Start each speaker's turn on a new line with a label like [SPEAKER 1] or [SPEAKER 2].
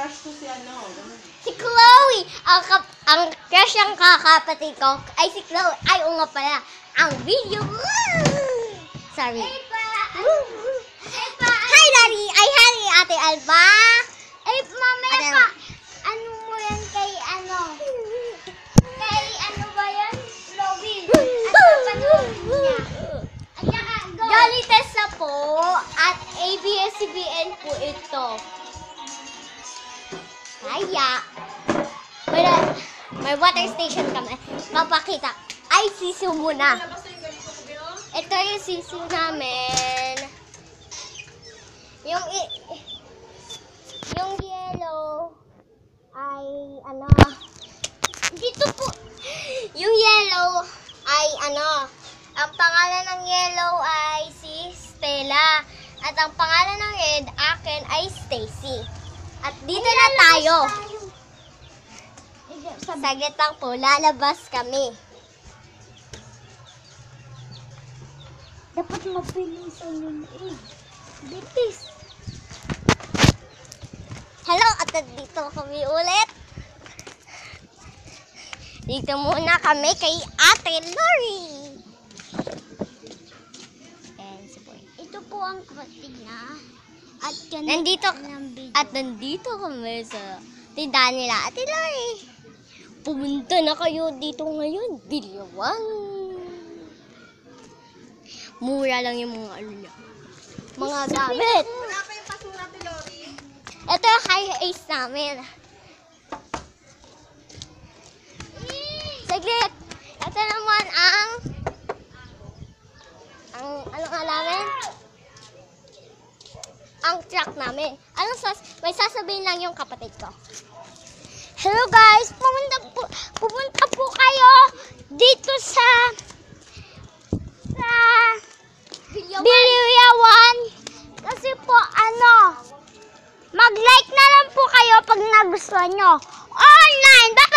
[SPEAKER 1] crush ko si ano.
[SPEAKER 2] Si Chloe! Ang crush ng kakapatid ko ay si Chloe. Ay, oo nga pala. Ang video. Sorry. Hi, Daddy! Ay, hi, Ate Alba!
[SPEAKER 3] Ay, mamaya pa. Ano mo yan kay ano? Kay ano ba yan? Chloe. At kapatid niya. At saka, go.
[SPEAKER 2] Jolly Tessa po at ABS-CBN po ito. Kaya, may water station kami. Papakita. Ay, sisiw muna. Ito yung sisiw namin. Yung yellow ay ano, dito po. Yung yellow ay ano, ang pangalan ng yellow ay si Stella. At ang pangalan ng red, akin ay Stacy. At dito na tayo. Saglit lang po, lalabas kami.
[SPEAKER 3] Dapat mabilisan yun eh. Bitis.
[SPEAKER 2] Hello, at dito kami ulit. Dito muna kami kay Ate Lori. And si Boy.
[SPEAKER 3] Ito po ang kapatid na. At yan
[SPEAKER 2] Nandito
[SPEAKER 3] ang video.
[SPEAKER 2] At nandito kami sa tindahan nila, Ate Lori. Pumunta na kayo dito ngayon, Bilyawan. Mura lang yung mga ano niya. Mga gamit.
[SPEAKER 1] Wala pa yung basura, Lori.
[SPEAKER 2] Ito yung high ace namin. Saglit. Ito naman ang ano nga namin? Ang truck namin. May sasabihin lang yung kapatid ko. Hello guys, pumunta po kayo dito sa Bilyawan. Kasi po mag-like na lang po kayo pag nagustuhan nyo. Online!